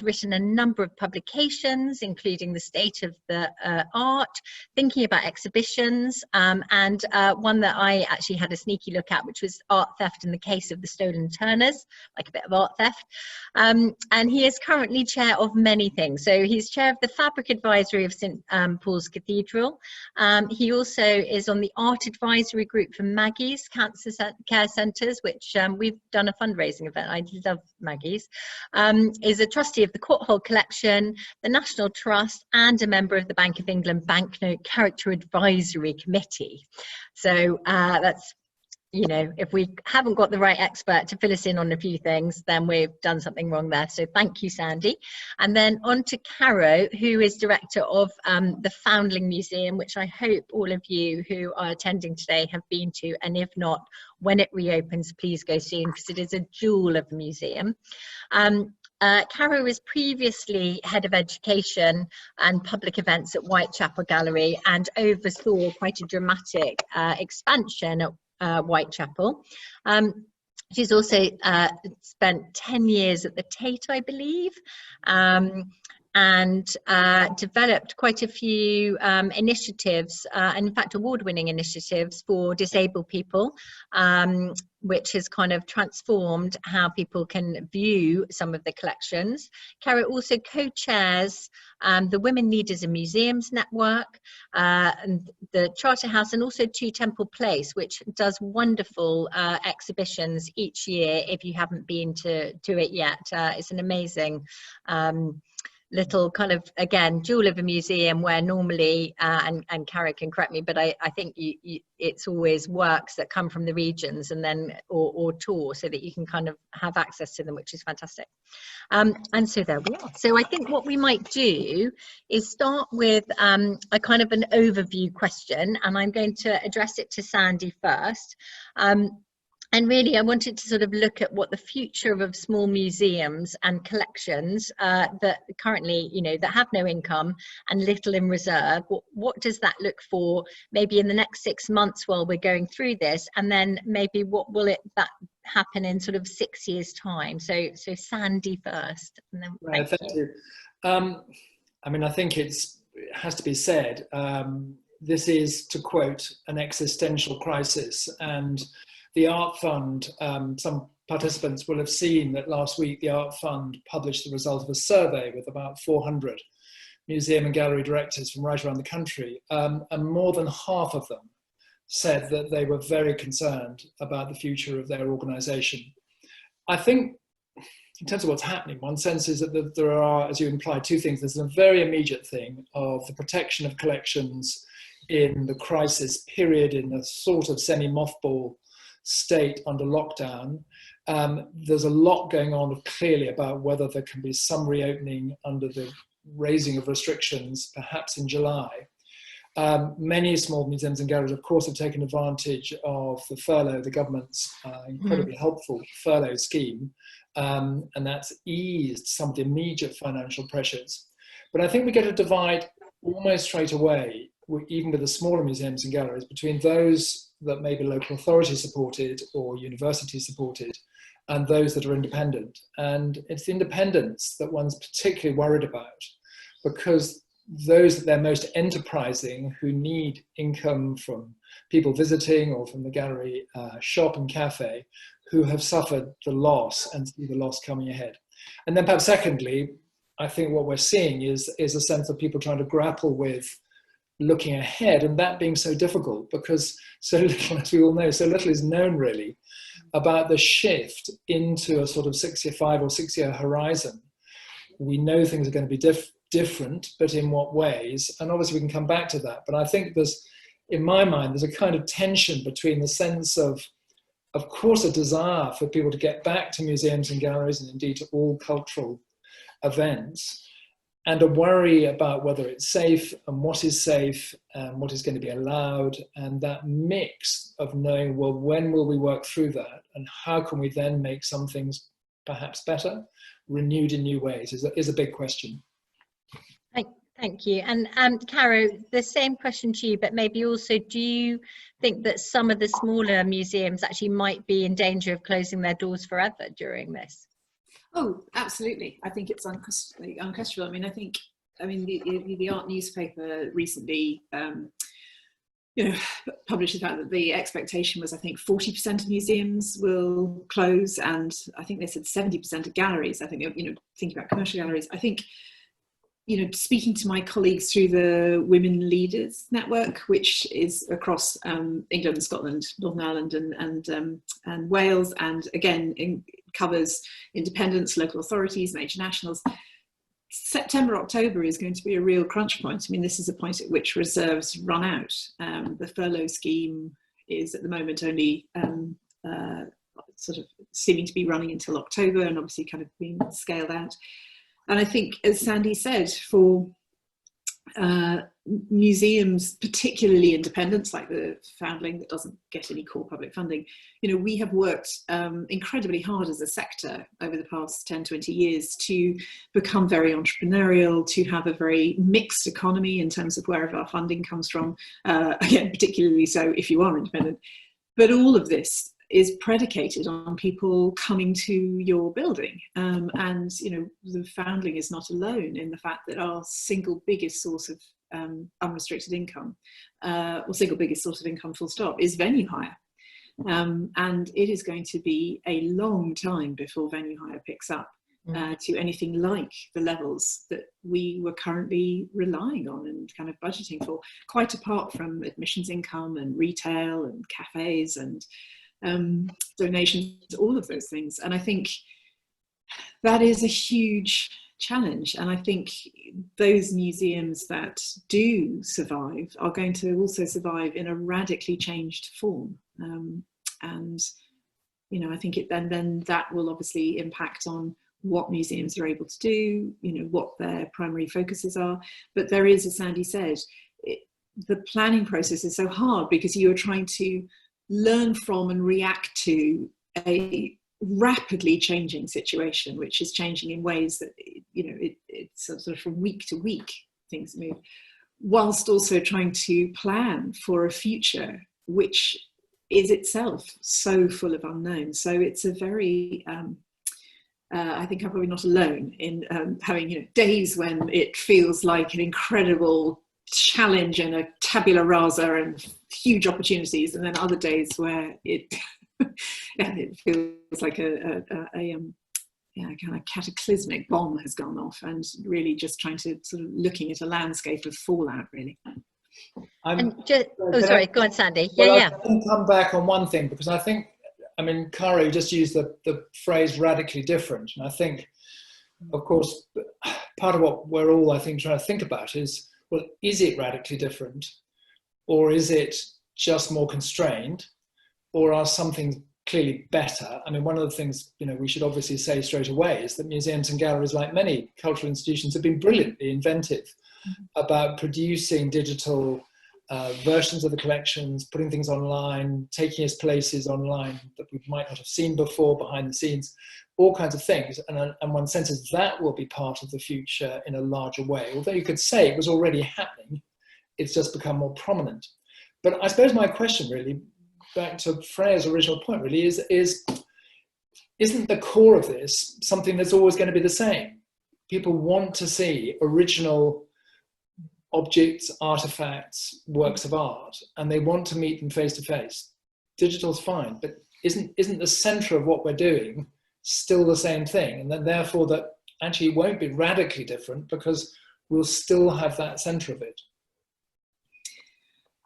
written a number of publications, including The State of the Art, thinking about exhibitions, and one that I actually had a sneaky look at, which was Art Theft in the Case of the Stolen Turners, like a bit of art theft. And he is currently chair of many things. So he's chair of the Fabric Advisory of St Paul's Cathedral. He also is on the Art Advisory Group for Maggie's Cancer Care Centres, which we've done a fundraising event. I love Maggie's. Is a trustee of the Court Hall Collection, the National Trust, and a member of the Bank of England Banknote Character Advisory Committee. So that's, you know, if we haven't got the right expert to fill us in on a few things, then we've done something wrong there. So thank you, Sandy. And then on to Caro, who is director of the Foundling Museum, which I hope all of you who are attending today have been to, and if not, when it reopens, please go soon, because it is a jewel of a museum. Caro was previously head of education and public events at Whitechapel Gallery and oversaw quite a dramatic expansion at Whitechapel. She's also spent 10 years at the Tate, I believe, and developed quite a few initiatives, and in fact award-winning initiatives for disabled people, which has kind of transformed how people can view some of the collections. Caro also co-chairs the Women Leaders in Museums Network, and the Charterhouse, and also Two Temple Place, which does wonderful exhibitions each year if you haven't been to it yet. It's an amazing little kind of, again, jewel of a museum where normally, and Caro can correct me, but I think it's always works that come from the regions and then, or tour, so that you can kind of have access to them, which is fantastic. And so there we are. So I think what we might do is start with a kind of an overview question, and I'm going to address it to Sandy first. And really, I wanted to sort of look at what the future of small museums and collections that currently, you know, that have no income and little in reserve, what does that look for maybe in the next 6 months while we're going through this, and then maybe what will that happen in sort of 6 years' time? So Sandy first. And then thank you. I mean, I think it has to be said, this is, to quote, an existential crisis, and the Art Fund, some participants will have seen that last week the Art Fund published the result of a survey with about 400 museum and gallery directors from right around the country, and more than half of them said that they were very concerned about the future of their organisation. I think, in terms of what's happening, one sense is that there are, as you implied, two things. There's a very immediate thing of the protection of collections in the crisis period, in a sort of semi-mothball state under lockdown. There's a lot going on clearly about whether there can be some reopening under the raising of restrictions, perhaps in July. Many small museums and galleries, of course, have taken advantage of the furlough, the government's incredibly helpful furlough scheme, and that's eased some of the immediate financial pressures. But I think we get a divide almost straight away, even with the smaller museums and galleries, between those that may be local authority supported or university supported and those that are independent. And it's the independence that one's particularly worried about, because those that they're most enterprising, who need income from people visiting or from the gallery shop and cafe, who have suffered the loss and see the loss coming ahead. And then perhaps secondly, I think what we're seeing is a sense of people trying to grapple with looking ahead, and that being so difficult because so little, as we all know, so little is known really about the shift into a sort of 5 or 6 year horizon. We know things are going to be different, but in what ways? And obviously we can come back to that. But I think there's, in my mind, there's a kind of tension between the sense of course, a desire for people to get back to museums and galleries and indeed to all cultural events, and a worry about whether it's safe and what is safe and what is going to be allowed, and that mix of knowing, well, when will we work through that and how can we then make some things perhaps better, renewed in new ways, is a big question. Thank you. And Caro, the same question to you, but maybe also, do you think that some of the smaller museums actually might be in danger of closing their doors forever during this? Oh, absolutely. I think it's unquestionable. The art newspaper recently, published the fact that the expectation was, I think, 40% of museums will close, and I think they said 70% of galleries. I think, thinking about commercial galleries, I think, speaking to my colleagues through the Women Leaders Network, which is across England and Scotland, Northern Ireland and Wales, and again covers independents, local authorities, major nationals. September, October is going to be a real crunch point. I mean, this is a point at which reserves run out. The furlough scheme is at the moment only sort of seeming to be running until October, and obviously kind of being scaled out. And I think, as Sandy said, for museums, particularly independents like the Foundling that doesn't get any core public funding, we have worked incredibly hard as a sector over the past 10, 20 years to become very entrepreneurial, to have a very mixed economy in terms of wherever our funding comes from, again, particularly so if you are independent. But all of this is predicated on people coming to your building. And, the Foundling is not alone in the fact that our single biggest source of unrestricted income, or single biggest source of income full stop, is venue hire. And it is going to be a long time before venue hire picks up to anything like the levels that we were currently relying on and kind of budgeting for, quite apart from admissions income and retail and cafes and donations, all of those things. And I think that is a huge challenge, and I think those museums that do survive are going to also survive in a radically changed form, and I think then that will obviously impact on what museums are able to do, what their primary focuses are. But there is, as Sandy said, the planning process is so hard because you are trying to learn from and react to a rapidly changing situation, which is changing in ways that, it's sort of from week to week, things move, whilst also trying to plan for a future which is itself so full of unknowns. So it's a very, I think I'm probably not alone in having, days when it feels like an incredible challenge and a tabula rasa and huge opportunities, and then other days where it it feels like a kind of cataclysmic bomb has gone off, and really just trying to sort of looking at a landscape of fallout, really. Sorry, go on, Sandy. I can come back on one thing, because I think, Caro just used the phrase radically different, and I think, of course, part of what we're all, I think, trying to think about is, well, is it radically different, or is it just more constrained, or are some things clearly better? One of the things, we should obviously say straight away is that museums and galleries, like many cultural institutions, have been brilliantly inventive about producing digital versions of the collections, putting things online, taking us places online that we might not have seen before, behind the scenes, all kinds of things. And one senses that will be part of the future in a larger way. Although you could say it was already happening, it's just become more prominent. But I suppose my question really, back to Freya's original point really, isn't the core of this something that's always going to be the same? People want to see original objects, artifacts, works of art, and they want to meet them face to face. Digital's fine, but isn't the center of what we're doing still the same thing? And then therefore that actually it won't be radically different, because we'll still have that center of it.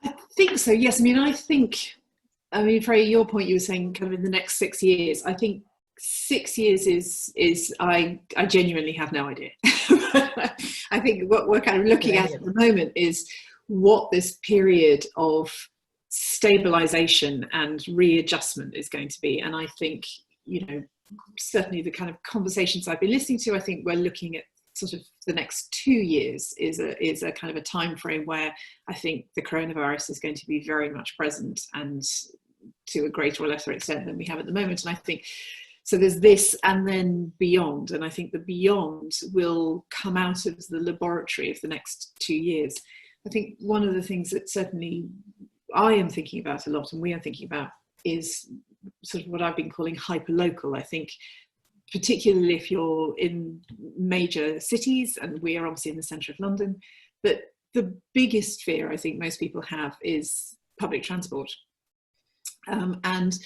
I think so, yes. Freya, your point, you were saying kind of in the next 6 years. I think 6 years is I genuinely have no idea. I think what we're kind of looking at the moment is what this period of stabilization and readjustment is going to be. And I think, certainly the kind of conversations I've been listening to, I think we're looking at sort of the next 2 years is a kind of a time frame where I think the coronavirus is going to be very much present, and to a greater or lesser extent than we have at the moment. And I think, so there's this and then beyond. And I think the beyond will come out of the laboratory of the next 2 years. I think one of the things that certainly I am thinking about a lot, and we are thinking about, is sort of what I've been calling hyperlocal. I think particularly if you're in major cities, and we are obviously in the centre of London. But the biggest fear I think most people have is public transport. And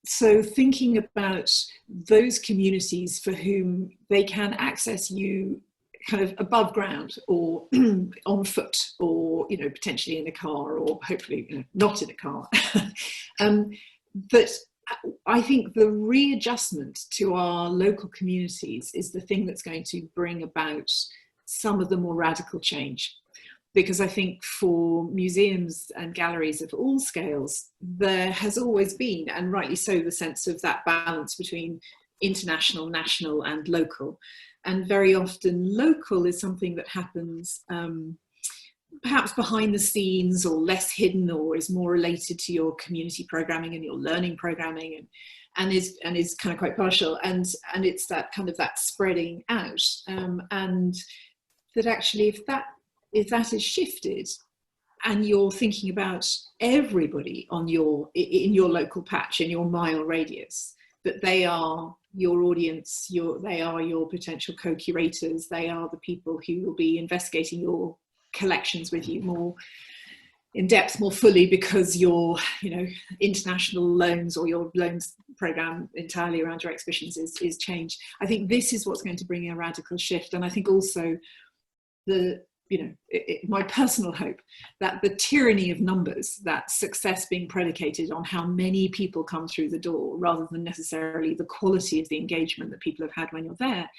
so thinking about those communities for whom they can access you kind of above ground or on foot, or, you know, potentially in a car, or hopefully, you know, not in a car. But I think the readjustment to our local communities is the thing that's going to bring about some of the more radical change. Because I think for museums and galleries of all scales, there has always been, and rightly so, the sense of that balance between international, national and local. And very often local is something that happens perhaps behind the scenes, or less hidden, or is more related to your community programming and your learning programming, and is kind of quite partial. And it's that kind of that spreading out, and that actually if that is shifted, and you're thinking about everybody in your local patch, in your mile radius, that they are your audience, they are your potential co-curators, they are the people who will be investigating your collections with you more in depth, more fully, because your, you know, international loans or your loans program entirely around your exhibitions is changed. I think this is what's going to bring a radical shift. And I think also my personal hope that the tyranny of numbers, that success being predicated on how many people come through the door rather than necessarily the quality of the engagement that people have had when you're there,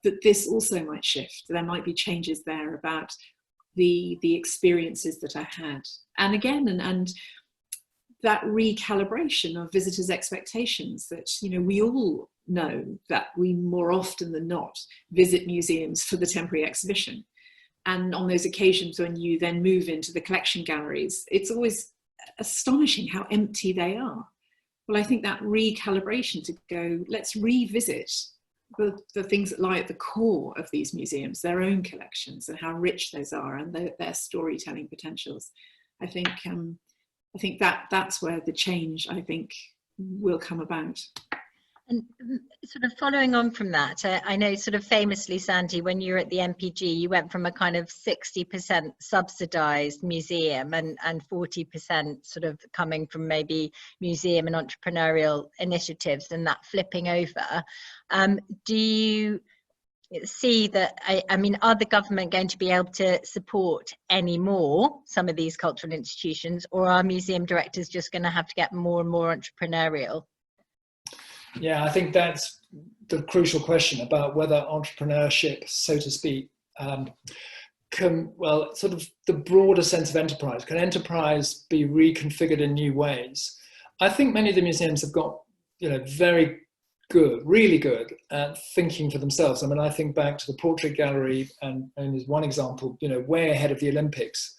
that this also might shift. There might be changes there about the experiences that I had. And again, and that recalibration of visitors' expectations, that, you know, we all know that we more often than not visit museums for the temporary exhibition. And on those occasions when you then move into the collection galleries, it's always astonishing how empty they are. Well, I think that recalibration to go, let's revisit the things that lie at the core of these museums, their own collections, and how rich those are, and their storytelling potentials. I think that's where the change, I think, will come about. And sort of following on from that, I know sort of famously, Sandy, when you were at the MPG, you went from a kind of 60% subsidised museum and 40% sort of coming from maybe museum and entrepreneurial initiatives, and that flipping over. Do you see that, I mean, are the government going to be able to support any more some of these cultural institutions, or are museum directors just going to have to get more and more entrepreneurial? Yeah, I think that's the crucial question about whether entrepreneurship, so to speak, sort of the broader sense of enterprise. Can enterprise be reconfigured in new ways? I think many of the museums have got, you know, very good, really good at thinking for themselves. I mean, I think back to the Portrait Gallery, and as one example, you know, way ahead of the Olympics.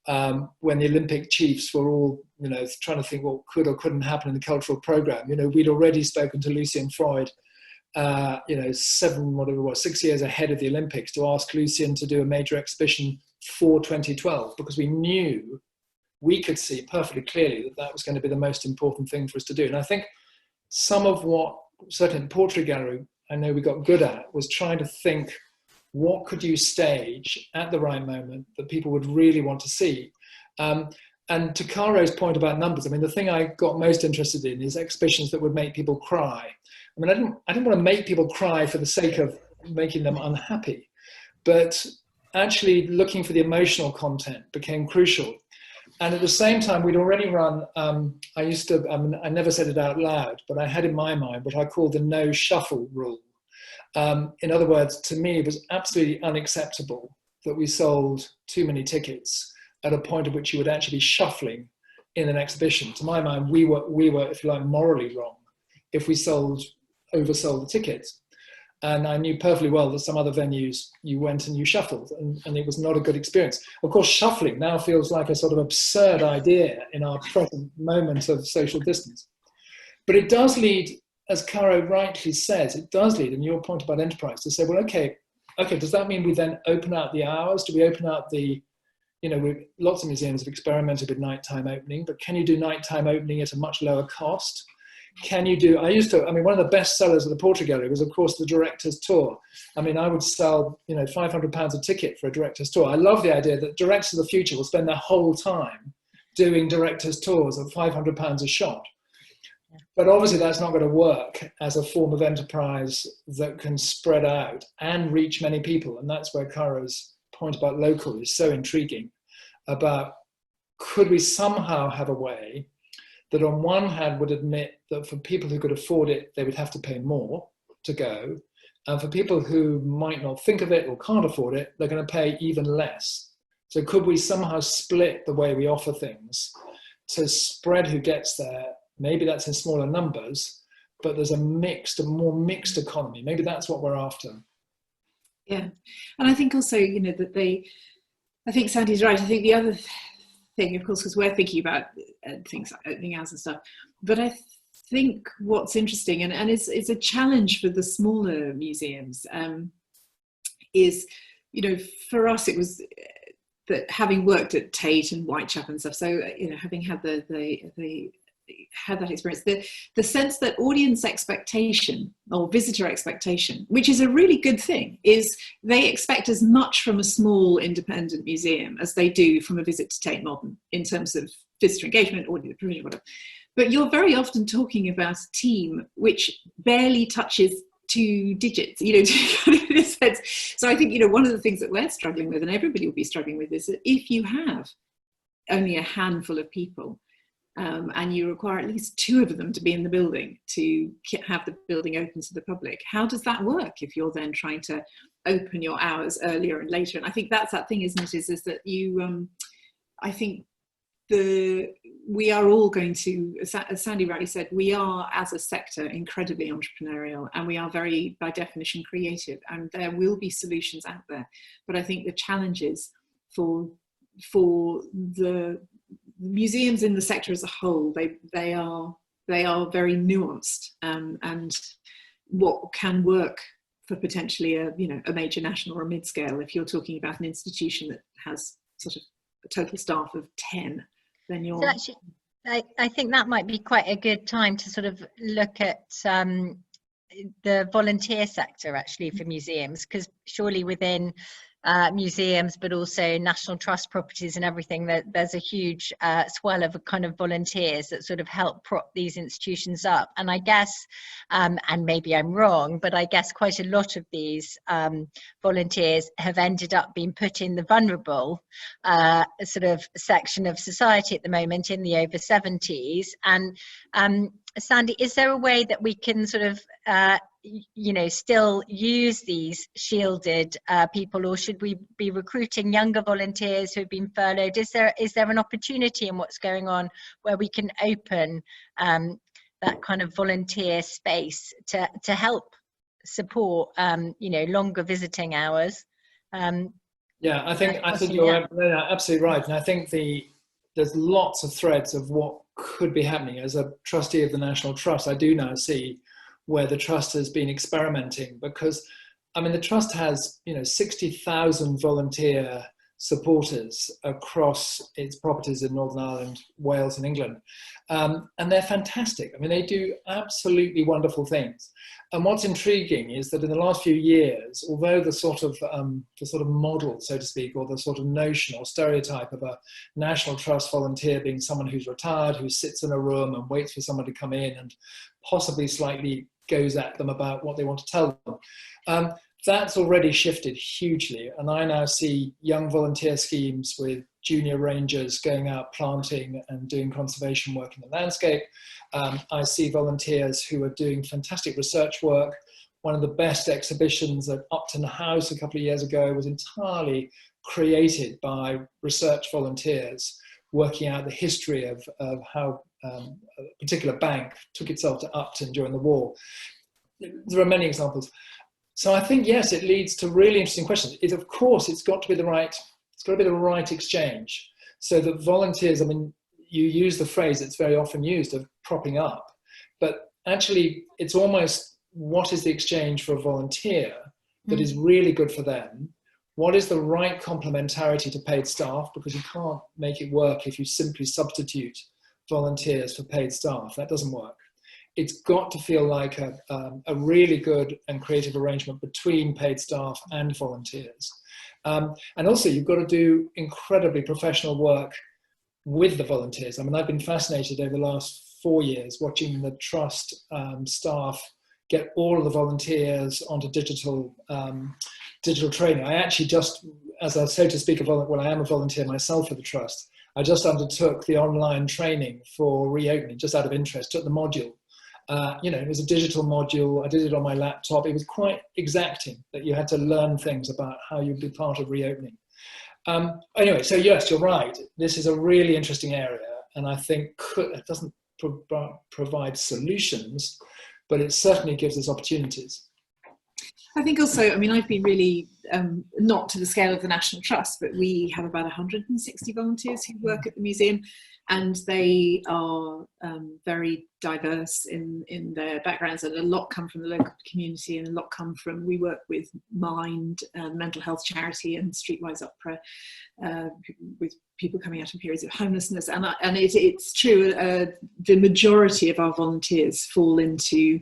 When the Olympic chiefs were all, you know, trying to think what could or couldn't happen in the cultural program. You know, we'd already spoken to Lucien Freud, you know, 6 years ahead of the Olympics, to ask Lucien to do a major exhibition for 2012, because we could see perfectly clearly that was going to be the most important thing for us to do. And I think some of what, certainly the Portrait Gallery, I know we got good at, was trying to think, what could you stage at the right moment that people would really want to see? And to Caro's point about numbers, I mean, the thing I got most interested in is exhibitions that would make people cry. I mean, I didn't want to make people cry for the sake of making them unhappy, but actually looking for the emotional content became crucial. And at the same time, we'd already run, I never said it out loud, but I had in my mind what I call the no shuffle rule. In other words, to me, it was absolutely unacceptable that we sold too many tickets at a point at which you would actually be shuffling in an exhibition. To my mind, we were, if you like, morally wrong if we oversold the tickets. And I knew perfectly well that some other venues you went and you shuffled, and it was not a good experience. Of course, shuffling now feels like a sort of absurd idea in our present moment of social distance. But it does lead, as Caro rightly says, it does lead, and your point about enterprise, to say, well, okay, does that mean we then open out the hours? Do we open out lots of museums have experimented with nighttime opening, but can you do nighttime opening at a much lower cost? can you do, I mean, one of the best sellers of the Portrait Gallery was, of course, the director's tour. I mean, I would sell, you know, £500 a ticket for a director's tour. I love the idea that directors of the future will spend their whole time doing director's tours at £500 a shot. But obviously that's not going to work as a form of enterprise that can spread out and reach many people. And that's where Caro's point about local is so intriguing, about could we somehow have a way that on one hand would admit that for people who could afford it, they would have to pay more to go. And for people who might not think of it or can't afford it, they're going to pay even less. So could we somehow split the way we offer things to spread who gets there? Maybe that's in smaller numbers, but there's a more mixed economy. Maybe that's what we're after. Yeah. And I think also, you know, that I think Sandy's right. I think the other thing, of course, because we're thinking about things like opening hours and stuff, but I think what's interesting and it's a challenge for the smaller museums is, you know, for us it was that having worked at Tate and Whitechapel and stuff, so, you know, having had had that experience, the sense that audience expectation or visitor expectation, which is a really good thing, is they expect as much from a small independent museum as they do from a visit to Tate Modern in terms of visitor engagement, audience provision, whatever. But you're very often talking about a team which barely touches 2 digits, you know, in a sense. So I think, you know, one of the things that we're struggling with, and everybody will be struggling with, is that if you have only a handful of people, and you require at least 2 of them to be in the building to have the building open to the public, how does that work if you're then trying to open your hours earlier and later? And I think that's that thing, isn't it, is that you, I think we are all going to, as Sandy rightly said, we are as a sector incredibly entrepreneurial, and we are very, by definition, creative, and there will be solutions out there. But I think the challenges for the museums in the sector as a whole, they are very nuanced, and what can work for potentially a major national or a mid-scale, if you're talking about an institution that has sort of a total staff of 10, then you're... So actually, I think that might be quite a good time to sort of look at the volunteer sector actually for museums, because surely within museums, but also national trust properties and everything, that there's a huge swell of kind of volunteers that sort of help prop these institutions up. And I guess, and maybe I'm wrong, but I guess quite a lot of these volunteers have ended up being put in the vulnerable sort of section of society at the moment, in the over 70s. And Sandy, is there a way that we can sort of you know, still use these shielded people, or should we be recruiting younger volunteers who have been furloughed? Is there an opportunity in what's going on where we can open that kind of volunteer space to help support you know, longer visiting hours? Yeah, I think you're absolutely right, and I think there's lots of threads of what could be happening. As a trustee of the National Trust, I do now see where the trust has been experimenting, because I mean the trust has, you know, 60,000 volunteer supporters across its properties in Northern Ireland, Wales and England, and they're fantastic. I mean, they do absolutely wonderful things. And what's intriguing is that in the last few years, although the sort of model, so to speak, or the sort of notion or stereotype of a National Trust volunteer being someone who's retired, who sits in a room and waits for someone to come in and possibly slightly goes at them about what they want to tell them, that's already shifted hugely. And I now see young volunteer schemes with junior rangers going out planting and doing conservation work in the landscape. I see volunteers who are doing fantastic research work. One of the best exhibitions at Upton House a couple of years ago was entirely created by research volunteers working out the history of how a particular bank took itself to Upton during the war. There are many examples. So I think, yes, it leads to really interesting questions. Of course, it's got to be the right exchange, so that volunteers, I mean, you use the phrase, it's very often used, of propping up, but actually it's almost, what is the exchange for a volunteer that is really good for them? What is the right complementarity to paid staff? Because you can't make it work if you simply substitute volunteers for paid staff. That doesn't work. it's got to feel like a really good and creative arrangement between paid staff and volunteers. And also, you've got to do incredibly professional work with the volunteers. I mean, I've been fascinated over the last 4 years watching the trust staff get all of the volunteers onto digital training. I actually just, as a, so to speak, well, I am a volunteer myself for the trust, I just undertook the online training for reopening, just out of interest, took the module. You know, it was a digital module. I did it on my laptop. It was quite exacting that you had to learn things about how you'd be part of reopening. Anyway, so yes, you're right. This is a really interesting area, and I think it doesn't provide solutions, but it certainly gives us opportunities. I think also, I mean, I've been really, not to the scale of the National Trust, but we have about 160 volunteers who work at the museum, and they are very diverse in their backgrounds, and a lot come from the local community, and a lot come from, we work with Mind, mental health charity, and Streetwise Opera, with people coming out of periods of homelessness. And it's true, the majority of our volunteers fall into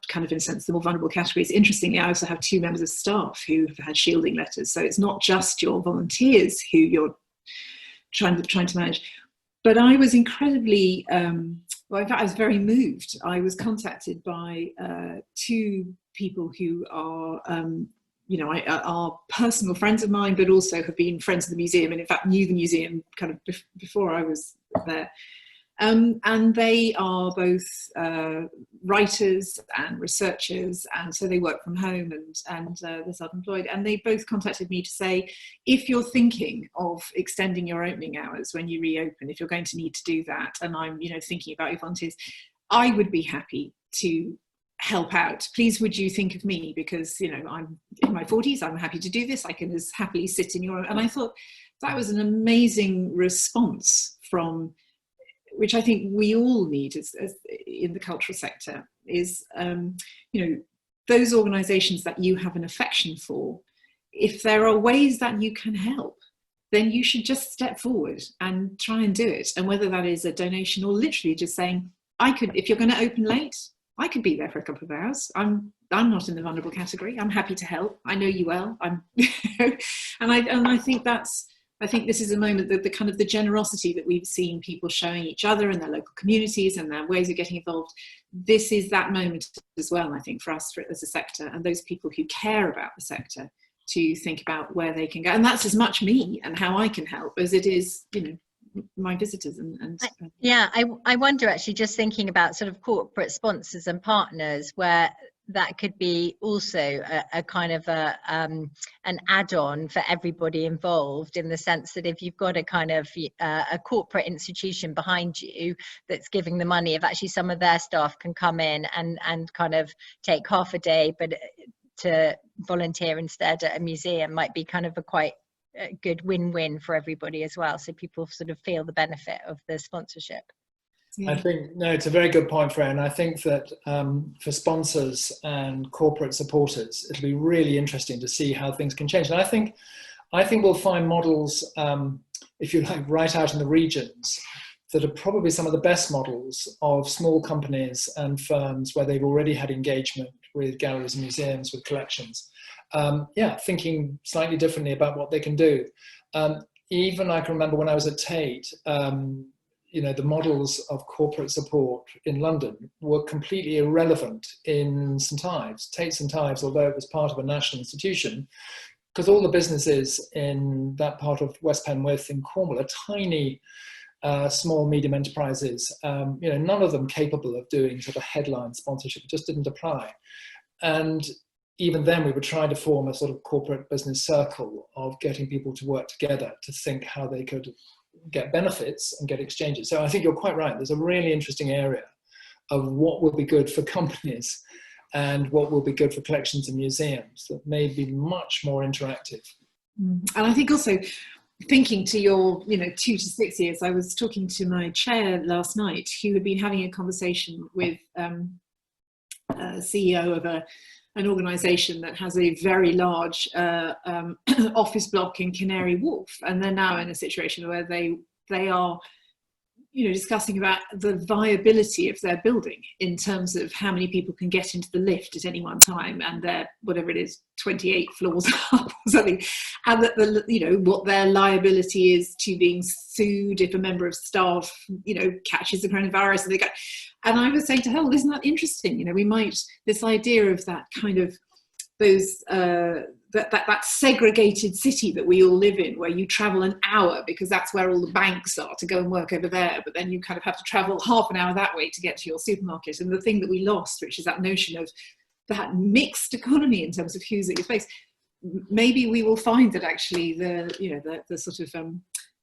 kind of, in a sense, the more vulnerable categories. Interestingly, I also have 2 members of staff who have had shielding letters. So it's not just your volunteers who you're trying to manage. But I was incredibly, well, in fact, I was very moved. I was contacted by 2 people who are, you know, are personal friends of mine, but also have been friends of the museum, and in fact knew the museum kind of before I was there. And they are both writers and researchers, and so they work from home, and they're self-employed. And they both contacted me to say, if you're thinking of extending your opening hours when you reopen, if you're going to need to do that, and I'm, you know, thinking about your volunteers, I would be happy to help out. Please, would you think of me? Because, you know, I'm in my 40s, I'm happy to do this. I can as happily sit in your. And I thought that was an amazing response from, which I think we all need as in the cultural sector, is, you know, those organisations that you have an affection for, if there are ways that you can help, then you should just step forward and try and do it. And whether that is a donation or literally just saying, I could, if you're going to open late, I could be there for a couple of hours. I'm not in the vulnerable category. I'm happy to help. I know you well. And I think that's, I think this is a moment that the kind of the generosity that we've seen people showing each other and their local communities and their ways of getting involved. This is that moment as well, I think, for us as a sector, and those people who care about the sector to think about where they can go. And that's as much me and how I can help as it is, you know, my visitors. Yeah, I wonder, actually, just thinking about sort of corporate sponsors and partners, where that could be also a kind of an add-on for everybody involved, in the sense that if you've got a kind of a corporate institution behind you that's giving the money, if actually some of their staff can come in and kind of take half a day, but to volunteer instead at a museum, might be kind of a quite good win-win for everybody as well. So people sort of feel the benefit of the sponsorship. Yeah. I think, no, it's a very good point, Freya, and I think that for sponsors and corporate supporters, it'll be really interesting to see how things can change. And I think we'll find models, if you like, right out in the regions that are probably some of the best models of small companies and firms where they've already had engagement with galleries and museums, with collections. Thinking slightly differently about what they can do. Even I can remember when I was at Tate, you know, the models of corporate support in London were completely irrelevant in St Ives. Tate St Ives, although it was part of a national institution, because all the businesses in that part of West Penwith in Cornwall are tiny, small, medium enterprises, you know, none of them capable of doing sort of headline sponsorship. It just didn't apply. And even then we were trying to form a sort of corporate business circle of getting people to work together to think how they could get benefits and get exchanges. So I think you're quite right. There's a really interesting area of what will be good for companies and what will be good for collections and museums that may be much more interactive. And I think also, thinking to your, you know, 2 to 6 years, I was talking to my chair last night who had been having a conversation with a CEO of an organisation that has a very large office block in Canary Wharf, and they're now in a situation where they are discussing about the viability of their building in terms of how many people can get into the lift at any one time, and they're, whatever it is, 28 floors up or something, and that what their liability is to being sued if a member of staff catches the coronavirus and they go. And I was saying to her, well, isn't that interesting? We might, this idea of that kind of those that segregated city that we all live in, where you travel an hour because that's where all the banks are to go and work over there, but then you kind of have to travel half an hour that way to get to your supermarket. And the thing that we lost, which is that notion of that mixed economy in terms of who's at your place, maybe we will find that actually the sort of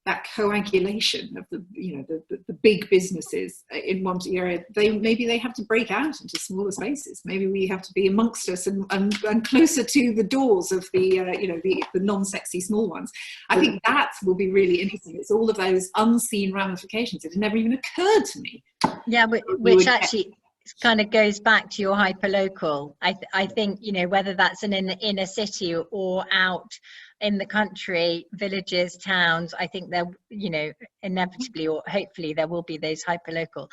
that coagulation of the big businesses in one area, maybe they have to break out into smaller spaces. Maybe we have to be amongst us and closer to the doors of the non-sexy small ones. I think that will be really interesting. It's all of those unseen ramifications. It had never even occurred to me. Yeah, which actually kind of goes back to your hyperlocal. I think whether that's in an inner city or out in the country, villages, towns, I think there inevitably or hopefully there will be those hyperlocal.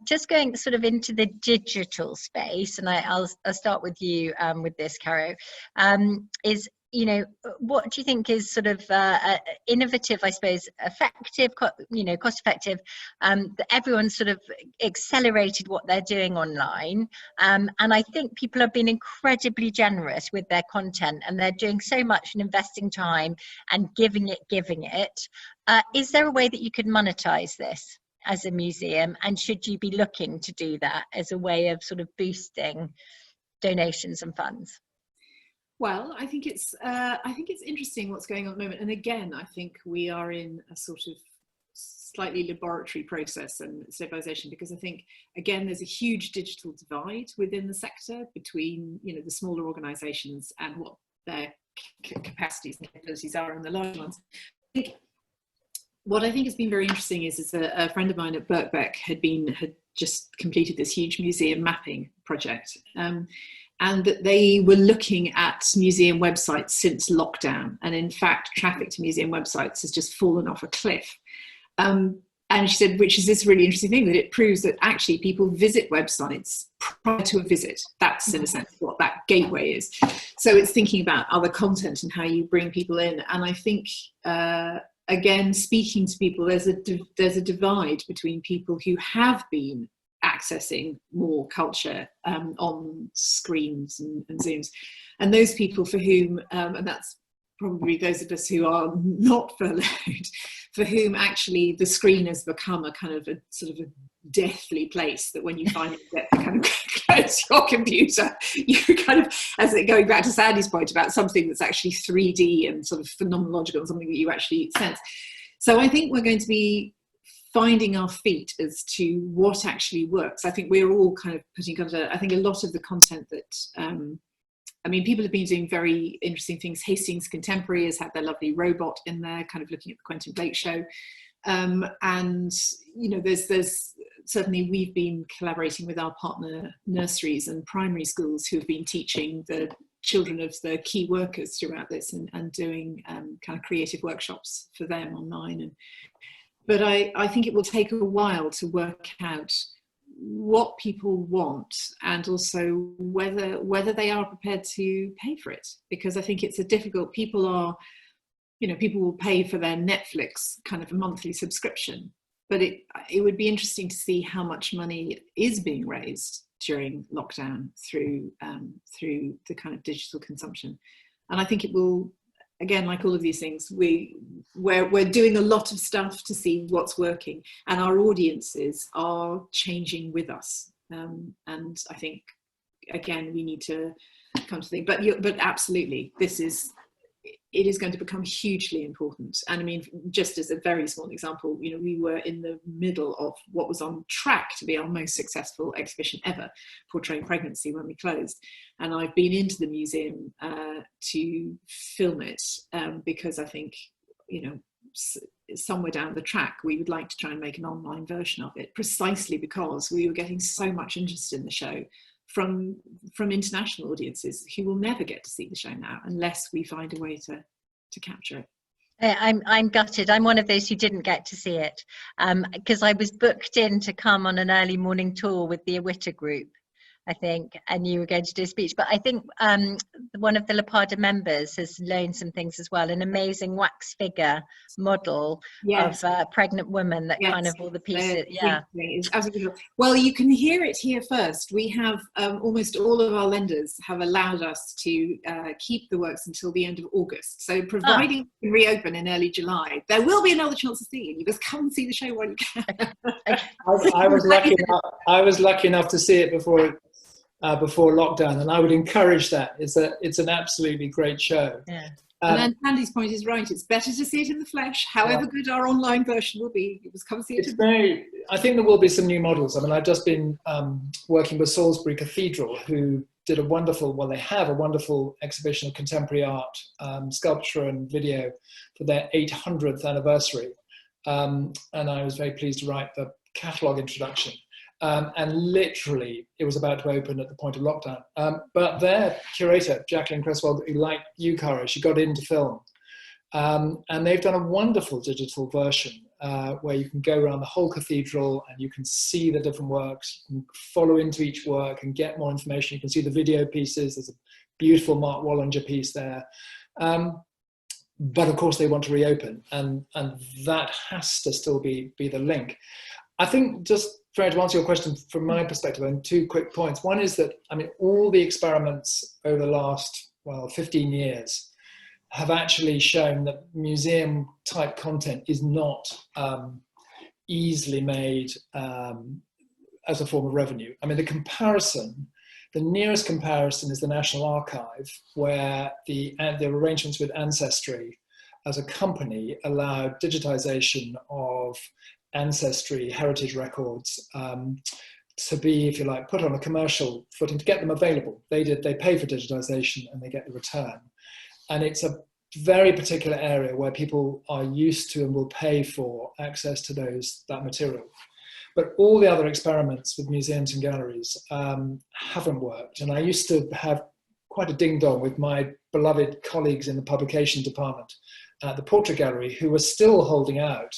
Just going sort of into the digital space, and I'll start with you with this, Caro, is what do you think is sort of innovative, I suppose, effective, cost effective, that everyone's sort of accelerated what they're doing online. And I think people have been incredibly generous with their content, and they're doing so much and investing time and giving it. Is there a way that you could monetize this as a museum? And should you be looking to do that as a way of sort of boosting donations and funds? Well, I think it's interesting what's going on at the moment. And again, I think we are in a sort of slightly laboratory process and stabilization, because I think, again, there's a huge digital divide within the sector between, the smaller organizations and what their capacities and capabilities are, and the large ones. What I think has been very interesting is that a friend of mine at Birkbeck had just completed this huge museum mapping project. And that they were looking at museum websites since lockdown. And in fact, traffic to museum websites has just fallen off a cliff. And she said, which is this really interesting thing, that it proves that actually people visit websites prior to a visit. That's in a sense what that gateway is. So it's thinking about other content and how you bring people in. And I think, again, speaking to people, there's a divide between people who have been accessing more culture on screens and Zooms, and those people for whom, and that's probably those of us who are not furloughed, for whom actually the screen has become a kind of a sort of a deathly place, that when you finally get to kind of close your computer, you kind of, as it going back to Sandy's point about something that's actually 3D and sort of phenomenological and something that you actually sense. So I think we're going to be finding our feet as to what actually works. I think we're all kind of putting together, I think a lot of the content that, people have been doing very interesting things. Hastings Contemporary has had their lovely robot in there, kind of looking at the Quentin Blake show. And, there's certainly, we've been collaborating with our partner nurseries and primary schools who have been teaching the children of the key workers throughout this and doing kind of creative workshops for them online. But I think it will take a while to work out what people want, and also whether they are prepared to pay for it, because I think it's a difficult, people will pay for their Netflix kind of a monthly subscription, but it would be interesting to see how much money is being raised during lockdown through the kind of digital consumption. And I think it will, again, like all of these things, we're doing a lot of stuff to see what's working, and our audiences are changing with us. And I think, again, we need to come to think, but absolutely, it is going to become hugely important. And I mean, just as a very small example, we were in the middle of what was on track to be our most successful exhibition ever, portraying pregnancy, when we closed. And I've been into the museum to film it because I think, somewhere down the track, we would like to try and make an online version of it, precisely because we were getting so much interest in the show from international audiences who will never get to see the show now unless we find a way to capture it. I'm gutted. I'm one of those who didn't get to see it because I was booked in to come on an early morning tour with the Iwita group, I think, and you were going to do a speech. But I think one of the LAPADA members has loaned some things as well, an amazing wax figure model Yes. of pregnant women that Yes. kind of all the pieces. Yeah. It's absolutely. Well, you can hear it here first. We have almost all of our lenders have allowed us to keep the works until the end of August. So providing you can reopen in early July, there will be another chance to see it. You just come and see the show while you can. Okay. I was lucky enough to see it before lockdown, and I would encourage that. It's an absolutely great show. Yeah. And then Sandy's point is right. It's better to see it in the flesh, however good our online version will be. You just come see it. I think there will be some new models. I mean, I've just been working with Salisbury Cathedral, who did they have a wonderful exhibition of contemporary art, sculpture and video for their 800th anniversary. And I was very pleased to write the catalogue introduction. And literally, it was about to open at the point of lockdown. But their curator, Jacqueline Cresswell, like you, Caro, she got into film. And they've done a wonderful digital version where you can go around the whole cathedral and you can see the different works, you can follow into each work and get more information. You can see the video pieces. There's a beautiful Mark Wallinger piece there. But of course, they want to reopen, and that has to still be the link. I think just Freya, to answer your question from my perspective, and 2 quick points. One is that, I mean, all the experiments over the last, 15 years have actually shown that museum type content is not easily made as a form of revenue. I mean, the nearest comparison is the National Archive, where the arrangements with Ancestry as a company allowed digitization of ancestry heritage records to be, if you like, put on a commercial footing to get them available. They pay for digitization and they get the return. And it's a very particular area where people are used to and will pay for access to that material. But all the other experiments with museums and galleries haven't worked. And I used to have quite a ding-dong with my beloved colleagues in the publication department at the Portrait Gallery, who were still holding out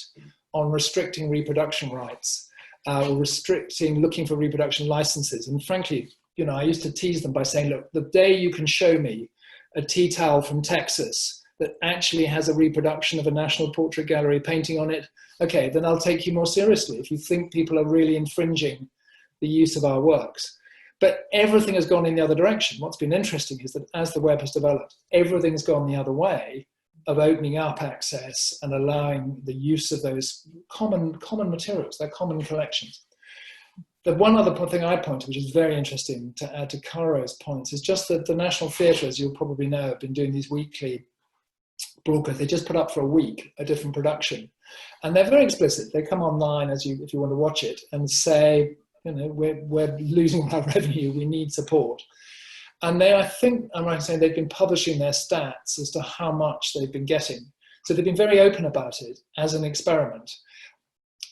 on restricting reproduction rights or looking for reproduction licenses. And frankly, I used to tease them by saying, look, the day you can show me a tea towel from Texas that actually has a reproduction of a National Portrait Gallery painting on it, okay, then I'll take you more seriously if you think people are really infringing the use of our works. But everything has gone in the other direction. What's been interesting is that as the web has developed, everything's gone the other way of opening up access and allowing the use of those common materials, their common collections. The one other thing I point to, which is very interesting to add to Caro's points, is just that the National Theatre, as you'll probably know, have been doing these weekly broadcasts. They just put up for a week a different production. And they're very explicit. They come online if you want to watch it and say, we're losing our revenue, we need support. And I think I'm right in saying they've been publishing their stats as to how much they've been getting. So they've been very open about it as an experiment.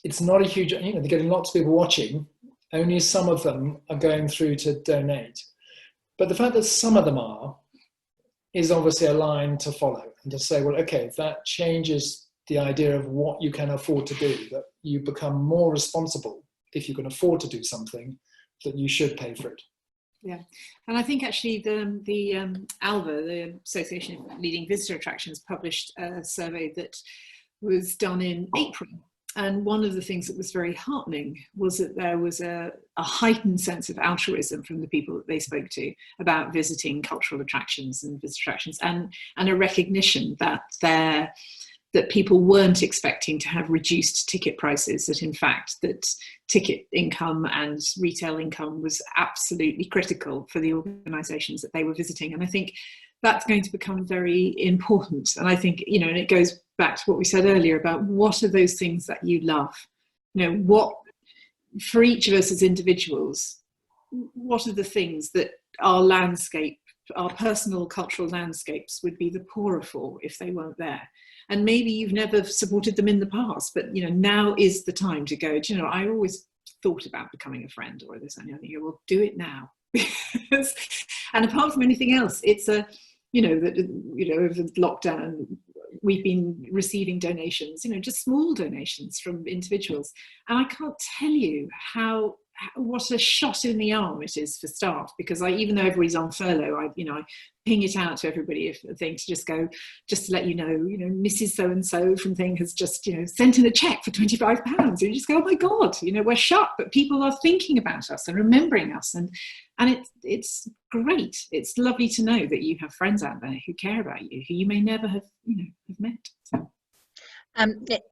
It's not a huge, they're getting lots of people watching. Only some of them are going through to donate. But the fact that some of them are is obviously a line to follow and to say, well, okay, that changes the idea of what you can afford to do, that you become more responsible if you can afford to do something, that you should pay for it. Yeah, and I think actually the ALVA, the Association of Leading Visitor Attractions, published a survey that was done in April. And one of the things that was very heartening was that there was a heightened sense of altruism from the people that they spoke to about visiting cultural attractions and visitor attractions, and a recognition that people weren't expecting to have reduced ticket prices, that in fact that ticket income and retail income was absolutely critical for the organisations that they were visiting. And I think that's going to become very important. And I think, and it goes back to what we said earlier about what are those things that you love? What, for each of us as individuals, what are the things that our landscape, our personal cultural landscapes would be the poorer for if they weren't there? And maybe you've never supported them in the past, but now is the time to go, I always thought about becoming a friend or this, and I think, well, do it now. And apart from anything else, it's over lockdown, we've been receiving donations, just small donations from individuals. And I can't tell you what a shot in the arm it is for staff, because even though everybody's on furlough, I ping it out to everybody if a thing to just to let you know, Mrs. So-and-so from thing has just, sent in a check for £25. And you just go, oh my God, we're shocked, but people are thinking about us and remembering us. And it's great. It's lovely to know that you have friends out there who care about you, who you may never have met. So.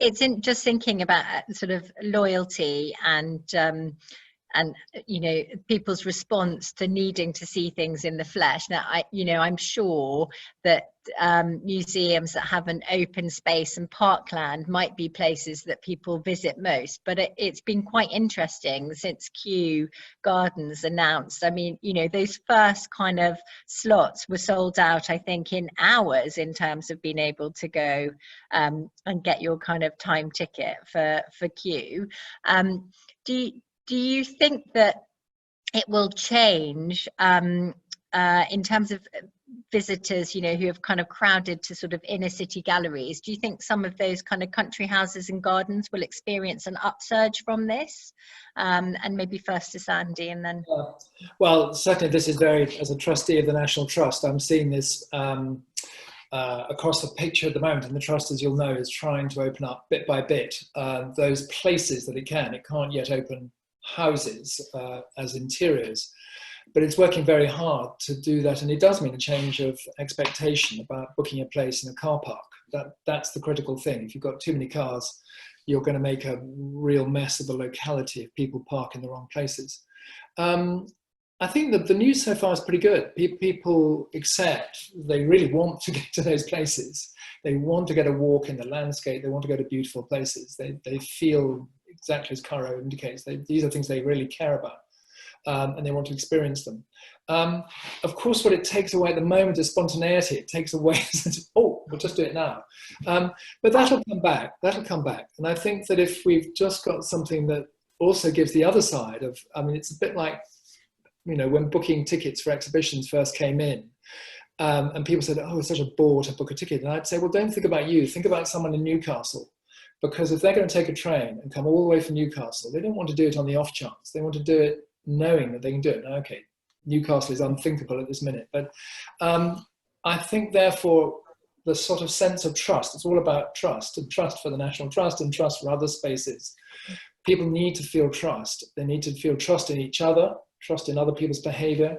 It's just thinking about sort of loyalty and people's response to needing to see things in the flesh. Now, I'm sure that museums that have an open space and parkland might be places that people visit most, but it's been quite interesting since Kew Gardens announced. I mean, those first kind of slots were sold out, I think, in hours in terms of being able to go and get your kind of time ticket for Kew. Do you think that it will change in terms of visitors, who have kind of crowded to sort of inner city galleries? Do you think some of those kind of country houses and gardens will experience an upsurge from this? And maybe first to Sandy and then... Well, certainly this is as a trustee of the National Trust, I'm seeing this across the picture at the moment, and the Trust, as you'll know, is trying to open up bit by bit those places that it can. It can't yet open houses as interiors, but it's working very hard to do that, and it does mean a change of expectation about booking a place in a car park. That's the critical thing. If you've got too many cars, you're going to make a real mess of the locality if people park in the wrong places. I think that the news so far is pretty good. People accept they really want to get to those places. They want to get a walk in the landscape. They want to go to beautiful places. They feel exactly as Caro indicates, these are things they really care about, and they want to experience them. Of course, what it takes away at the moment is spontaneity. It takes away, oh, we'll just do it now. But that'll come back. And I think that if we've just got something that also gives the other side of, it's a bit like, when booking tickets for exhibitions first came in, and people said, oh, it's such a bore to book a ticket. And I'd say, well, don't think about you. Think about someone in Newcastle. Because if they're going to take a train and come all the way from Newcastle, they don't want to do it on the off chance. They want to do it knowing that they can do it. Now, okay, Newcastle is unthinkable at this minute. But I think, therefore, the sort of sense of trust, it's all about trust, and trust for the National Trust and trust for other spaces. People need to feel trust. They need to feel trust in each other, trust in other people's behaviour.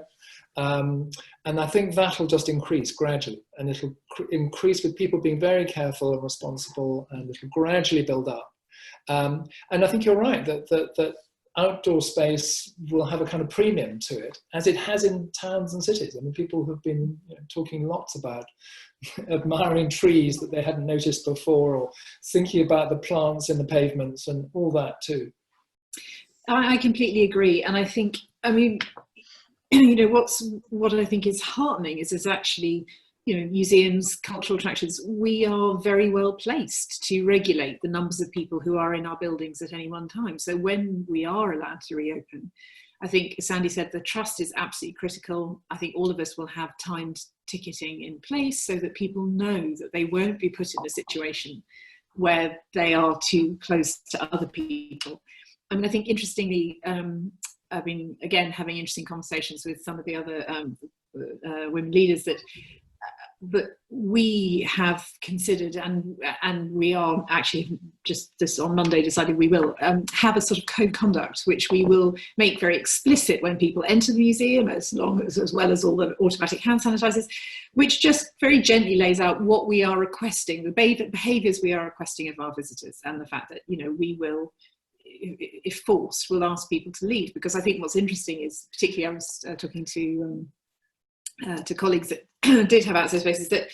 And I think that'll just increase gradually, and it'll increase with people being very careful and responsible, and it'll gradually build up. And I think you're right that outdoor space will have a kind of premium to it, as it has in towns and cities. People have been talking lots about admiring trees that they hadn't noticed before, or thinking about the plants in the pavements and all that too. I completely agree, and I think, what I think is heartening is actually, museums, cultural attractions, we are very well placed to regulate the numbers of people who are in our buildings at any one time. So when we are allowed to reopen, I think, as Sandy said, the trust is absolutely critical. I think all of us will have timed ticketing in place so that people know that they won't be put in a situation where they are too close to other people. I think, interestingly, I've been, again, having interesting conversations with some of the other women leaders that we have considered, and we are actually just this on Monday decided we will have a sort of code of conduct, which we will make very explicit when people enter the museum, as well as all the automatic hand sanitizers, which just very gently lays out what we are requesting, the behaviors we are requesting of our visitors, and the fact that, we will, if forced, will ask people to leave. Because I think what's interesting is, particularly I was talking to colleagues that did have access spaces, that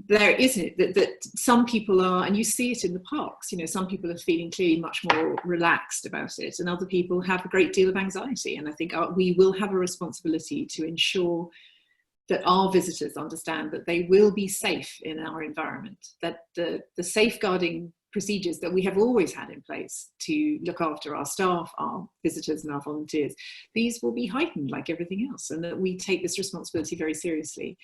there isn't, that some people are, and you see it in the parks, some people are feeling clearly much more relaxed about it, and other people have a great deal of anxiety. And I think we will have a responsibility to ensure that our visitors understand that they will be safe in our environment, that the safeguarding procedures that we have always had in place to look after our staff, our visitors and our volunteers, these will be heightened like everything else, and that we take this responsibility very seriously.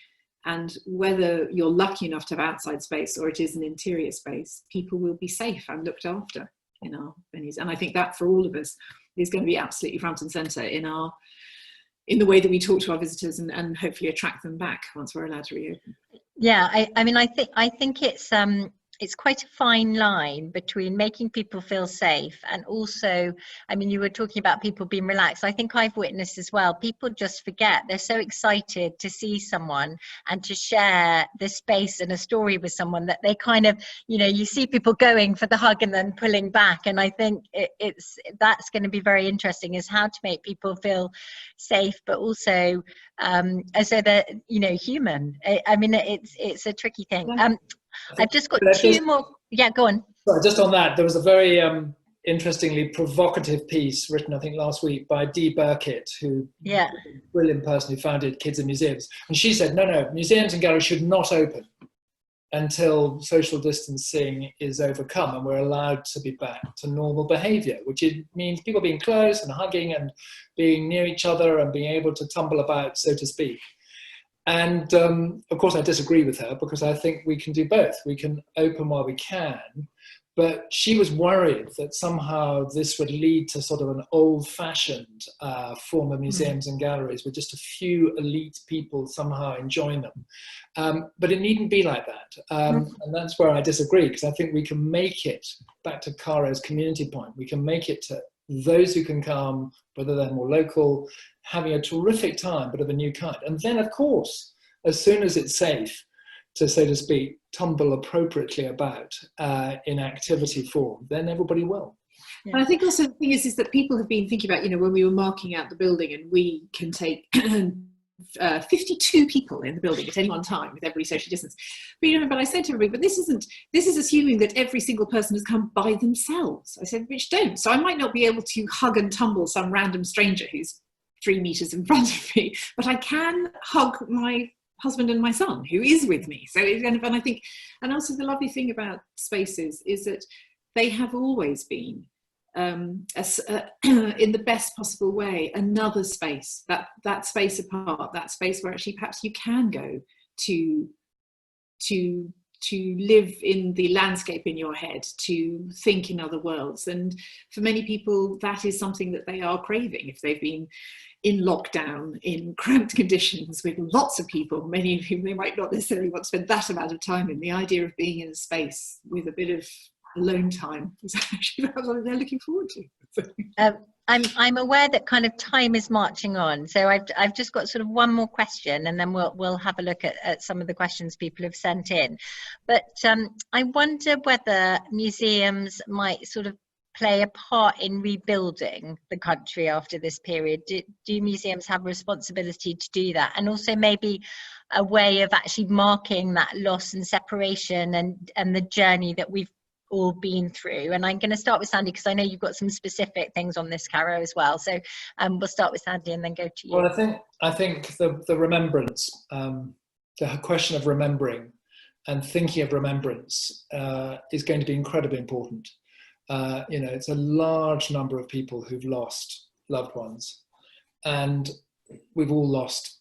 And whether you're lucky enough to have outside space or it is an interior space, people will be safe and looked after in our venues. And I think that for all of us is going to be absolutely front and centre in the way that we talk to our visitors and hopefully attract them back once we're allowed to reopen. Yeah, I mean, I think it's quite a fine line between making people feel safe and also, I mean, you were talking about people being relaxed. I think I've witnessed as well, people just forget. They're so excited to see someone and to share this space and a story with someone that they kind of, you know, you see people going for the hug and then pulling back. And I think that's going to be very interesting, is how to make people feel safe, but also so that, you know, human. I mean, it's a tricky thing. I've just got two more. Yeah, go on. Sorry, just on that, there was a very interestingly provocative piece written, I think, last week by Dee Burkitt, who is a brilliant person who founded Kids in Museums. And she said, no, museums and galleries should not open until social distancing is overcome and we're allowed to be back to normal behaviour, which means people being close and hugging and being near each other and being able to tumble about, so to speak. And of course, I disagree with her, because I think we can do both. We can open while we can, but she was worried that somehow this would lead to sort of an old-fashioned form of museums and galleries with just a few elite people somehow enjoying them. But it needn't be like that. And that's where I disagree, because I think we can make it, back to Caro's community point, we can make it to those who can come, whether they're more local, having a terrific time, but of a new kind. And then, of course, as soon as it's safe to, so to speak, tumble appropriately about in activity form, then everybody will. Yeah. And I think also the thing is that people have been thinking about, you know, when we were marking out the building, and we can take 52 people in the building at any one time with every social distance. But, you know, but I said to everybody, but this is assuming that every single person has come by themselves. I said, which don't. So I might not be able to hug and tumble some random stranger who's 3 meters in front of me, but I can hug my husband and my son who is with me. So it's kind of, and I think, and also the lovely thing about spaces is that they have always been in the best possible way, another space, that space apart, that space where actually perhaps you can go to live in the landscape in your head, to think in other worlds. And for many people, that is something that they are craving if they've been in lockdown, in cramped conditions with lots of people, many of whom they might not necessarily want to spend that amount of time in. The idea of being in a space with a bit of alone time is actually what they're looking forward to. I'm aware that kind of time is marching on, so I've just got sort of one more question, and then we'll have a look at some of the questions people have sent in. But I wonder whether museums might sort of play a part in rebuilding the country after this period. Do museums have a responsibility to do that? And also maybe a way of actually marking that loss and separation and the journey that we've all been through. And I'm going to start with Sandy, because I know you've got some specific things on this, Caro, as well. So we'll start with Sandy and then go to you. Well, I think the remembrance, the question of remembering and thinking of remembrance is going to be incredibly important. You know, it's a large number of people who've lost loved ones, and we've all lost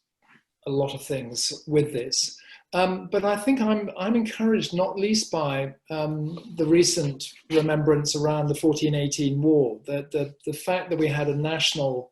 a lot of things with this. But I think I'm encouraged, not least by the recent remembrance around the 1418 war, the fact that we had a national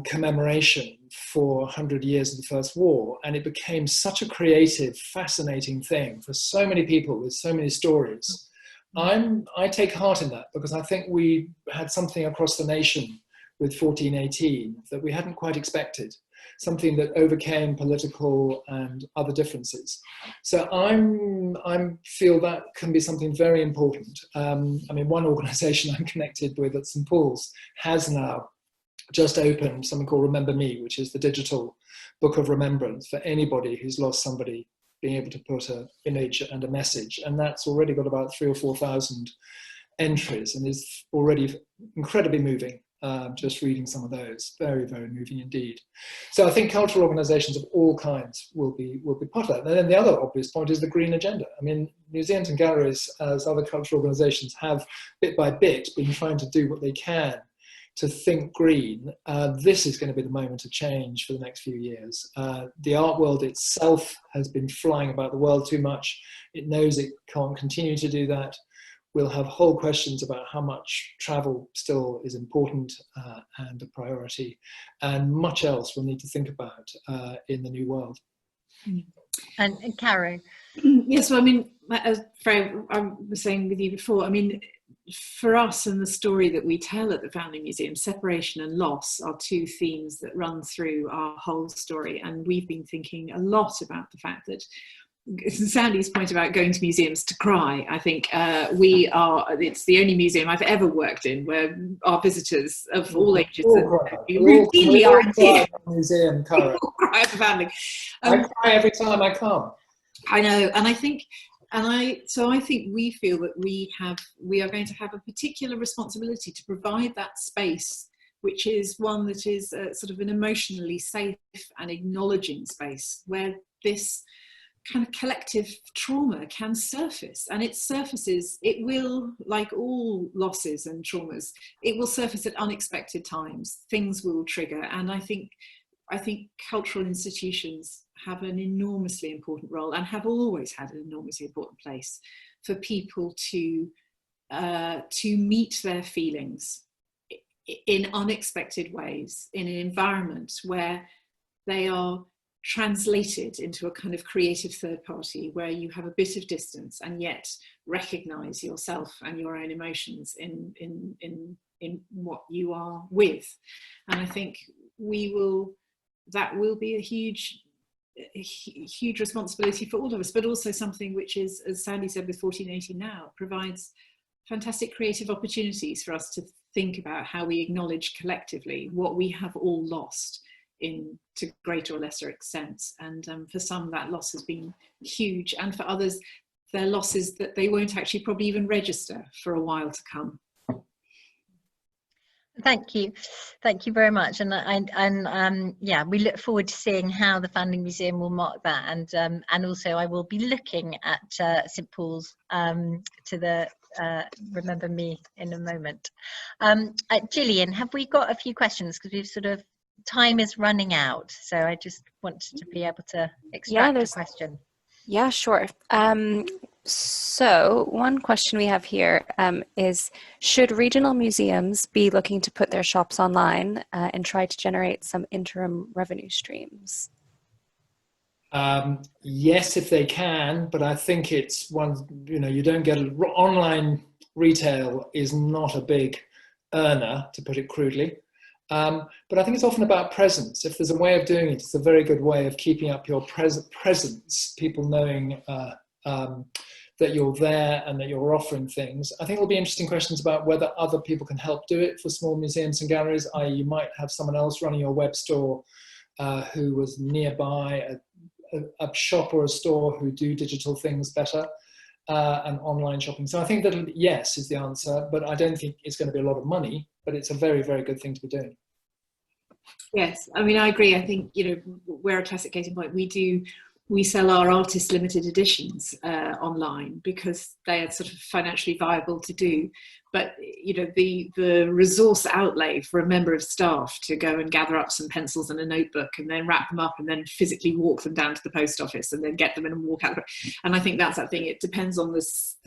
commemoration for 100 years of the First War, and it became such a creative, fascinating thing for so many people with so many stories. I take heart in that, because I think we had something across the nation with 1418 that we hadn't quite expected, something that overcame political and other differences. So I feel that can be something very important. I mean, one organisation I'm connected with at St Paul's has now just opened something called Remember Me, which is the digital book of remembrance for anybody who's lost somebody, being able to put an image and a message. And that's already got about 3,000 or 4,000 entries and is already incredibly moving. Just reading some of those, very, very moving indeed. So I think cultural organisations of all kinds will be part of that. And then the other obvious point is the green agenda. I mean, museums and galleries, as other cultural organisations, have bit by bit been trying to do what they can to think green, this is going to be the moment of change for the next few years. The art world itself has been flying about the world too much. It knows it can't continue to do that. We'll have whole questions about how much travel still is important and a priority, and much else we'll need to think about in the new world. And Caro? Yes, well, I mean, as Freya, I was saying with you before, I mean, for us and the story that we tell at the Foundling Museum, separation and loss are two themes that run through our whole story. And we've been thinking a lot about the fact that Sandy's point about going to museums to cry, I think it's the only museum I've ever worked in where our visitors of all ages routinely are in tears. Museum, Caro. Cry at the Foundling. I cry every time I come. I know, and I think we feel that we are going to have a particular responsibility to provide that space, which is one that is sort of an emotionally safe and acknowledging space where this kind of collective trauma can surface. And it surfaces, it will, like all losses and traumas, it will surface at unexpected times. Things will trigger, and I think cultural institutions have an enormously important role and have always had an enormously important place for people to meet their feelings in unexpected ways, in an environment where they are translated into a kind of creative third party, where you have a bit of distance and yet recognize yourself and your own emotions in what you are with. And I think that will be a huge responsibility for all of us, but also something which is, as Sandy said with 1480 Now, provides fantastic creative opportunities for us to think about how we acknowledge collectively what we have all lost to greater or lesser extents. And for some that loss has been huge, and for others they're losses that they won't actually probably even register for a while to come. Thank you very much, and yeah, we look forward to seeing how the Foundling Museum will mark that, and also I will be looking at St Paul's to the Remember Me in a moment. Gillian, have we got a few questions, because we've sort of, time is running out, so I just wanted to be able to extract a question. Yeah, sure. So one question we have here is, should regional museums be looking to put their shops online and try to generate some interim revenue streams? Yes, if they can, but I think it's one, you don't get online retail is not a big earner, to put it crudely. But I think it's often about presence. If there's a way of doing it, it's a very good way of keeping up your presence, people knowing that you're there and that you're offering things. I think there'll be interesting questions about whether other people can help do it for small museums and galleries, i.e. you might have someone else running your web store who was nearby, a shop or a store who do digital things better, and online shopping. So I think that yes is the answer, but I don't think it's going to be a lot of money, but it's a very, very good thing to be doing. Yes, I mean, I agree. I think, we're a classic case in point. We sell our artist limited editions online because they are sort of financially viable to do. But, the resource outlay for a member of staff to go and gather up some pencils and a notebook and then wrap them up and then physically walk them down to the post office and then get them in and walk out. And I think that's that thing. It depends on the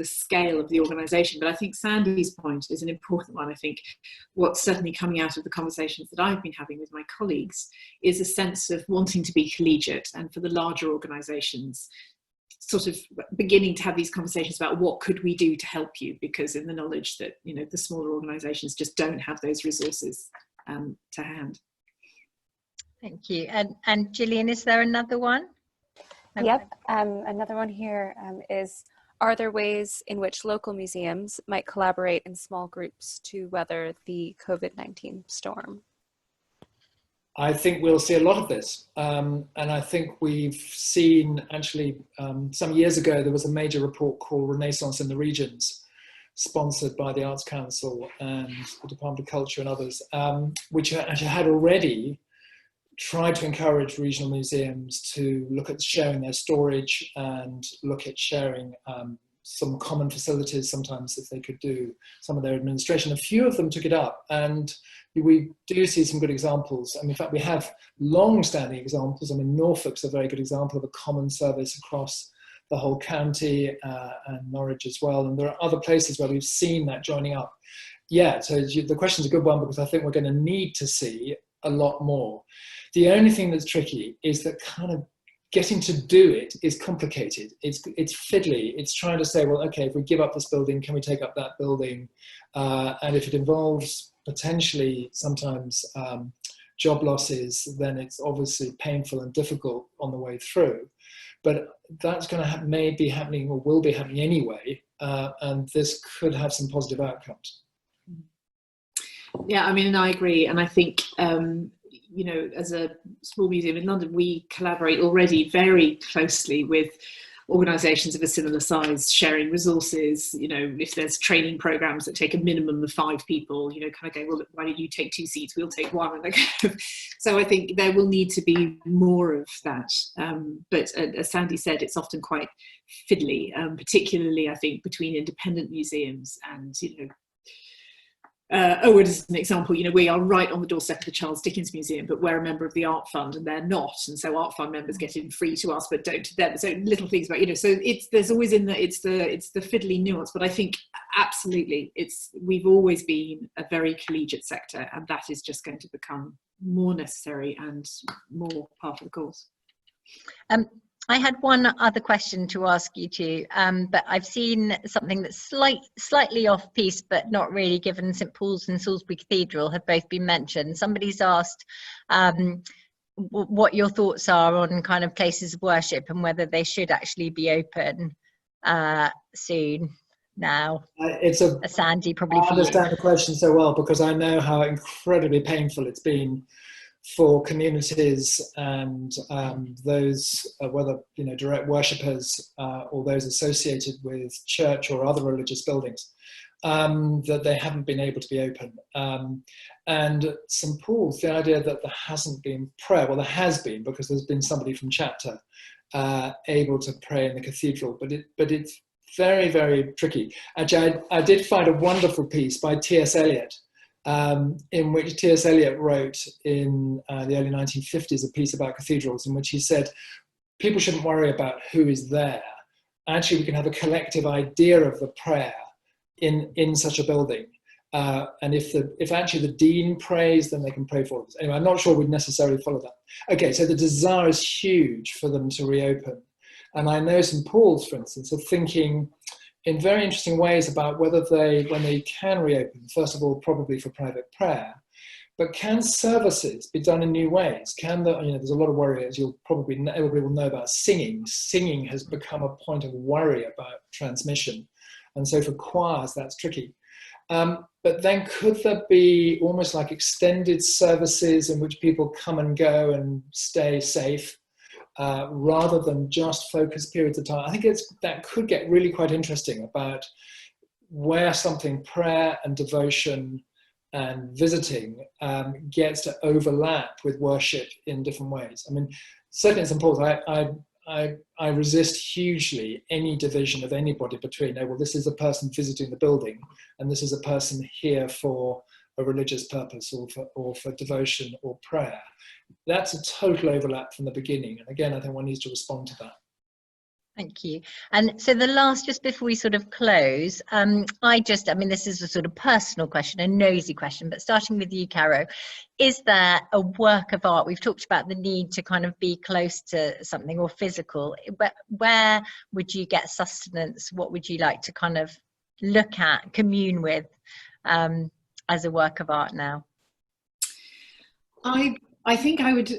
scale of the organisation. But I think Sandy's point is an important one. I think what's certainly coming out of the conversations that I've been having with my colleagues is a sense of wanting to be collegiate, and for the larger organisations, sort of beginning to have these conversations about what could we do to help you, because in the knowledge that the smaller organizations just don't have those resources to hand. Thank you. And Gillian, is there another one? Yep. Another one here is, are there ways in which local museums might collaborate in small groups to weather the COVID-19 storm? I think we'll see a lot of this. And I think we've seen, actually, some years ago, there was a major report called Renaissance in the Regions, sponsored by the Arts Council and the Department of Culture and others, which actually had already tried to encourage regional museums to look at sharing their storage and look at sharing some common facilities sometimes if they could do some of their administration. A few of them took it up, and we do see some good examples. I mean, in fact, we have long-standing examples. I mean, Norfolk's a very good example of a common service across the whole county, and Norwich as well. And there are other places where we've seen that joining up. Yeah, so the question's a good one, because I think we're going to need to see a lot more. The only thing that's tricky is that kind of getting to do it is complicated. It's fiddly. It's trying to say, well, okay, if we give up this building, can we take up that building? And if it involves potentially sometimes job losses, then it's obviously painful and difficult on the way through. But that's going to may be happening, or will be happening anyway, and this could have some positive outcomes. Yeah, I mean, and I agree. And I think, you know, as a small museum in London, we collaborate already very closely with organisations of a similar size, sharing resources. You know, if there's training programmes that take a minimum of 5 people, you know, kind of going, well, why don't you take 2 seats, we'll take 1. And so I think there will need to be more of that. But as Sandy said, it's often quite fiddly, particularly, I think, between independent museums and, you know, as an example, you know, we are right on the doorstep of the Charles Dickens Museum, but we're a member of the Art Fund and they're not, and so Art Fund members get in free to us, but don't to them. So little things about, you know, so there's always it's the fiddly nuance. But I think absolutely, we've always been a very collegiate sector, and that is just going to become more necessary and more part of the course. I had one other question to ask you two, but I've seen something that's slightly off piece, but not really, given St Paul's and Salisbury Cathedral have both been mentioned. Somebody's asked what your thoughts are on kind of places of worship and whether they should actually be open soon now. Sandy, probably for you. I understand the question so well, because I know how incredibly painful it's been for communities and those, whether, you know, direct worshippers or those associated with church or other religious buildings, that they haven't been able to be open. And St Paul's, the idea that there hasn't been prayer, well, there has been, because there's been somebody from chapter able to pray in the cathedral, but it's very, very tricky. Actually, I did find a wonderful piece by T.S. Eliot, in which T.S. Eliot wrote in the early 1950s a piece about cathedrals, in which he said, people shouldn't worry about who is there. Actually, we can have a collective idea of the prayer in such a building. And if actually the dean prays, then they can pray for us. Anyway, I'm not sure we'd necessarily follow that. Okay, so the desire is huge for them to reopen. And I know St Paul's, for instance, are thinking in very interesting ways about whether when they can reopen, first of all, probably for private prayer, but can services be done in new ways? There's a lot of worry, as everybody will know, about singing. Singing has become a point of worry about transmission. And so for choirs, that's tricky. But then could there be almost like extended services in which people come and go and stay safe, rather than just focused periods of time? I think that could get really quite interesting about where something prayer and devotion and visiting gets to overlap with worship in different ways. I mean, certainly in St Paul's, I resist hugely any division of anybody between, well, this is a person visiting the building and this is a person here for a religious purpose or for devotion or prayer. That's a total overlap from the beginning. And again, I think one needs to respond to that. Thank you. And so the last, just before we sort of close, I mean, this is a sort of personal question, a nosy question, but starting with you, Caro, is there a work of art? We've talked about the need to kind of be close to something or physical, but where would you get sustenance? What would you like to kind of look at, commune with as a work of art now? I think I would,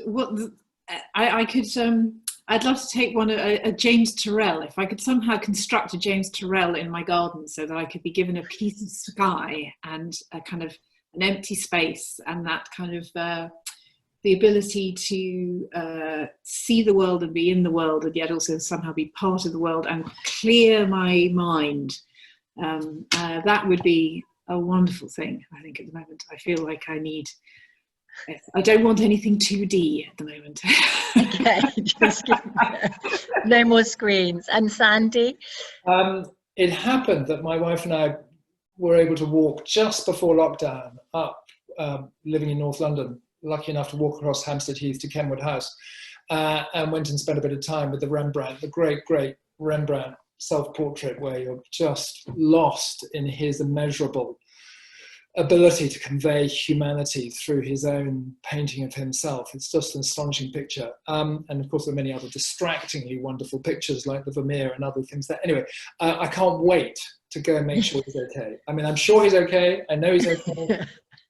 I'd love to take a James Turrell. If I could somehow construct a James Turrell in my garden so that I could be given a piece of sky and a kind of an empty space, and that kind of the ability to see the world and be in the world, and yet also somehow be part of the world and clear my mind. That would be a wonderful thing, I think, at the moment. I feel like I don't want anything 2D at the moment. Okay, just no more screens. And Sandy? it happened that my wife and I were able to walk just before lockdown up, living in North London, lucky enough to walk across Hampstead Heath to Kenwood House, and went and spent a bit of time with the Rembrandt, the great, great Rembrandt self-portrait, where you're just lost in his immeasurable ability to convey humanity through his own painting of himself. It's just an astonishing picture. And of course, there are many other distractingly wonderful pictures like the Vermeer and other things there. Anyway, I can't wait to go and make sure he's okay. I mean, I'm sure he's okay. I know he's okay,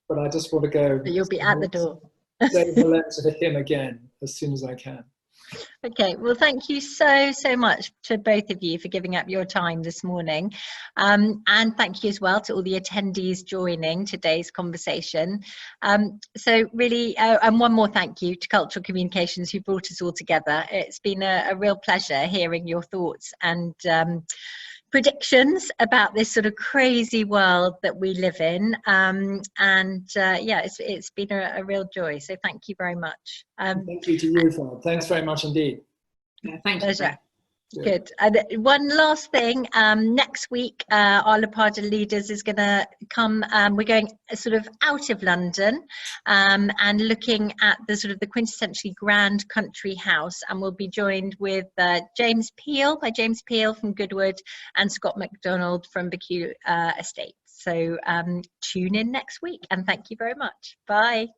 but I just want to go. But you'll be at the door. Say hello to him again as soon as I can. Okay, well, thank you so much to both of you for giving up your time this morning. And thank you as well to all the attendees joining today's conversation. So really, and one more thank you to Cultural Communications who brought us all together. It's been a real pleasure hearing your thoughts and predictions about this sort of crazy world that we live in, yeah, it's been a real joy, so thank you very much. Thank you to you, Fran. Thanks very much indeed. Yeah, thank Pleasure. you. Good. And one last thing, next week our LAPADA leaders is going to come, we're going sort of out of London and looking at the sort of the quintessentially grand country house, and we'll be joined with James Peel from Goodwood and Scott MacDonald from Becu Estates. So tune in next week, and thank you very much. Bye.